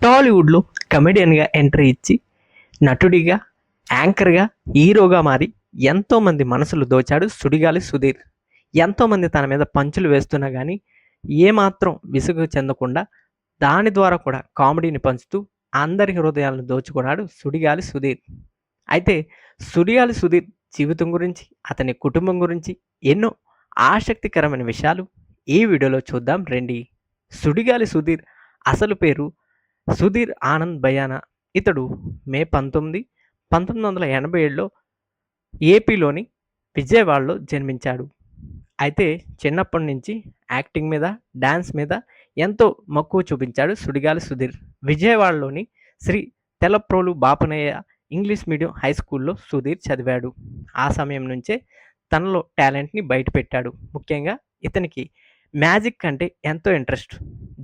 టాలీవుడ్లో కమెడియన్గా ఎంట్రీ ఇచ్చి నటుడిగా, యాంకర్గా, హీరోగా మారి ఎంతోమంది మనసులు దోచాడు సుడిగాలి సుధీర్. ఎంతోమంది తన మీద పంచులు వేస్తున్నా కానీ ఏమాత్రం విసుగు చెందకుండా దాని ద్వారా కూడా కామెడీని పంచుతూ అందరి హృదయాలను దోచుకున్నాడు సుడిగాలి సుధీర్. అయితే సుడిగాలి సుధీర్ జీవితం గురించి, అతని కుటుంబం గురించి ఎన్నో ఆసక్తికరమైన విషయాలు ఈ వీడియోలో చూద్దాం రండి. సుడిగాలి సుధీర్ అసలు పేరు సుధీర్ ఆనంద్ భయానా. ఇతడు మే 19, 1987లో ఏపీలోని విజయవాడలో జన్మించాడు. అయితే చిన్నప్పటి నుంచి యాక్టింగ్ మీద, డ్యాన్స్ మీద ఎంతో మక్కువ చూపించాడు సుడిగాలి సుధీర్. విజయవాడలోని Shri Tellaprolu Bapanayya English medium high స్కూల్లో సుధీర్ చదివాడు. ఆ సమయం నుంచే తనలో టాలెంట్ని బయటపెట్టాడు. ముఖ్యంగా ఇతనికి మ్యాజిక్ అంటే ఎంతో ఇంట్రెస్ట్.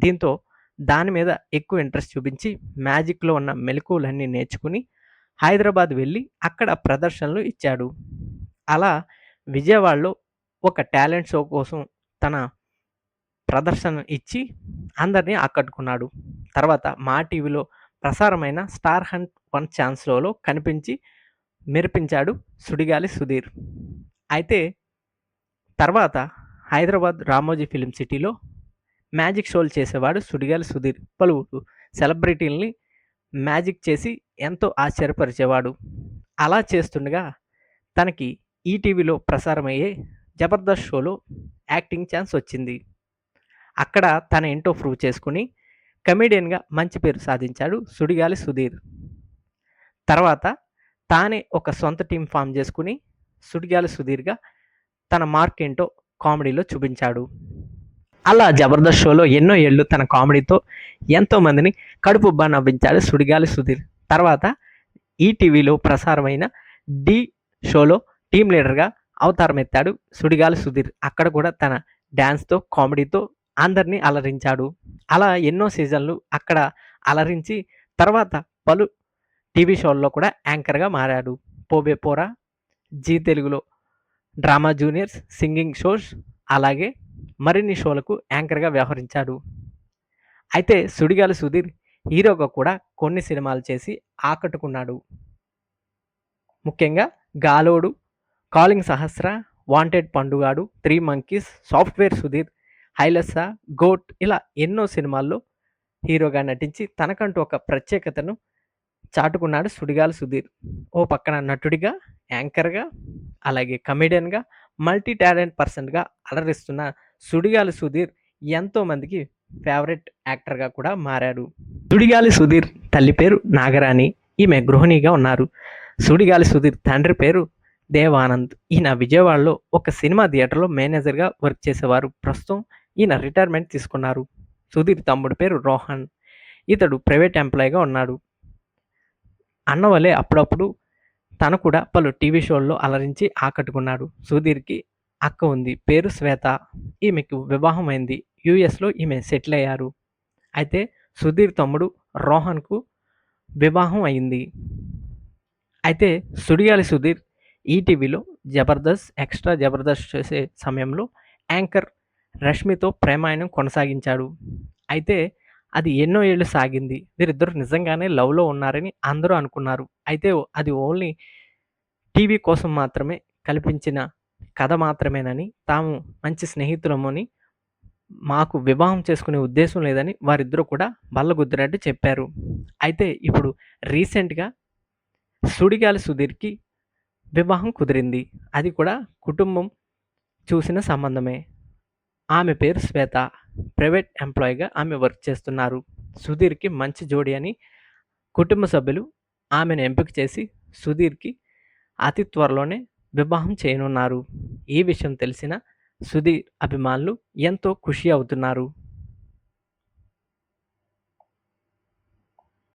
దీంతో దాని మీద ఎక్కువ ఇంట్రెస్ట్ చూపించి మ్యాజిక్లో ఉన్న మెలకువలన్నీ నేర్చుకుని హైదరాబాద్ వెళ్ళి అక్కడ ప్రదర్శనలు ఇచ్చాడు. అలా విజయవాడలో ఒక టాలెంట్ షో కోసం తన ప్రదర్శన ఇచ్చి అందరినీ ఆకట్టుకున్నాడు. తర్వాత మా టీవీలో ప్రసారమైన స్టార్ హంట్ 1 ఛాన్స్లో కనిపించి మెరిపించాడు సుడిగాలి సుధీర్. అయితే తర్వాత హైదరాబాద్ రామోజీ ఫిలిం సిటీలో మ్యాజిక్ షోలు చేసేవాడు సుడిగాలి సుధీర్. పలువురు సెలబ్రిటీలని మ్యాజిక్ చేసి ఎంతో ఆశ్చర్యపరిచేవాడు. అలా చేస్తుండగా తనకి ఈటీవీలో ప్రసారమయ్యే జబర్దస్త్ షోలో యాక్టింగ్ ఛాన్స్ వచ్చింది. అక్కడ తన ఏంటో ప్రూవ్ చేసుకుని కమెడియన్గా మంచి పేరు సాధించాడు సుడిగాలి సుధీర్. తర్వాత తానే ఒక సొంత టీం ఫామ్ చేసుకుని సుడిగాలి సుధీర్గా తన మార్క్ ఏంటో కామెడీలో చూపించాడు. అలా జబర్దస్త్ షోలో ఎన్నో ఏళ్ళు తన కామెడీతో ఎంతోమందిని కడుపుబ్బా నవ్వించాడు సుడిగాలి సుధీర్. తర్వాత ఈటీవీలో ప్రసారమైన డి షోలో టీం లీడర్గా అవతారం ఎత్తాడు సుడిగాలి సుధీర్. అక్కడ కూడా తన డ్యాన్స్తో, కామెడీతో అందరినీ అలరించాడు. అలా ఎన్నో సీజన్లు అక్కడ అలరించి తర్వాత పలు టీవీ షోల్లో కూడా యాంకర్గా మారాడు. పోబే పోరా, జీ తెలుగులో డ్రామా జూనియర్స్, సింగింగ్ షోస్, అలాగే మరిన్ని షోలకు యాంకర్గా వ్యవహరించాడు. అయితే సుడిగాలి సుధీర్ హీరోగా కూడా కొన్ని సినిమాలు చేసి ఆకట్టుకున్నాడు. ముఖ్యంగా Galodu, calling Sahasra, wanted Pandugadu, 3 monkeys, software Sudheer, Hailessa, GOAT ఇలా ఎన్నో సినిమాల్లో హీరోగా నటించి తనకంటూ ఒక ప్రత్యేకతను చాటుకున్నాడు సుడిగాలి సుధీర్. ఓ పక్కన నటుడిగా, యాంకర్గా, అలాగే కమెడియన్గా, మల్టీ టాలెంట్ పర్సన్గా అలరిస్తున్న సుడిగాలి సుధీర్ ఎంతోమందికి ఫేవరెట్ యాక్టర్గా కూడా మారాడు. సుడిగాలి సుధీర్ తల్లి పేరు నాగరాణి. ఈమె గృహిణిగా ఉన్నారు. సుడిగాలి సుధీర్ తండ్రి పేరు దేవానంద్. ఈయన విజయవాడలో ఒక సినిమా థియేటర్లో మేనేజర్గా వర్క్ చేసేవారు. ప్రస్తుతం ఈయన రిటైర్మెంట్ తీసుకున్నారు. సుధీర్ తమ్ముడి పేరు రోహన్. ఇతడు ప్రైవేట్ ఎంప్లాయీగా ఉన్నాడు. అన్నవలే అప్పుడప్పుడు తను కూడా పలు టీవీ షోల్లో అలరించి ఆకట్టుకున్నాడు. సుధీర్కి అక్క ఉంది, పేరు శ్వేత. ఈమెకు వివాహం అయింది. యుఎస్లో ఈమె సెటిల్ అయ్యారు. అయితే సుధీర్ తమ్ముడు రోహన్కు వివాహం అయింది. అయితే సుడిగాలి సుధీర్ ఈటీవీలో జబర్దస్త్, ఎక్స్ట్రా జబర్దస్త్ చేసే సమయంలో యాంకర్ రష్మితో ప్రేమాయణం కొనసాగించాడు. అయితే అది ఎన్నో ఏళ్ళు సాగింది. వీరిద్దరు నిజంగానే లవ్లో ఉన్నారని అందరూ అనుకున్నారు. అయితే అది ఓన్లీ టీవీ కోసం మాత్రమే కల్పించిన కథ మాత్రమేనని, తాము మంచి స్నేహితులమని, మాకు వివాహం చేసుకునే ఉద్దేశం లేదని వారిద్దరూ కూడా బల్లగుద్దినట్టు చెప్పారు. అయితే ఇప్పుడు రీసెంట్గా సుడిగాలి సుధీర్కి వివాహం కుదిరింది. అది కూడా కుటుంబం చూసిన సంబంధమే. ఆమె పేరు శ్వేత. ప్రైవేట్ ఎంప్లాయీగా ఆమె వర్క్ చేస్తున్నారు. సుధీర్కి మంచి జోడి అని కుటుంబ సభ్యులు ఆమెను ఎంపిక చేసి సుధీర్కి అతి త్వరలోనే వివాహం చేయనున్నారు. ఈ విషయం తెలిసిన సుధీర్ అభిమానులు ఎంతో ఖుషి అవుతున్నారు.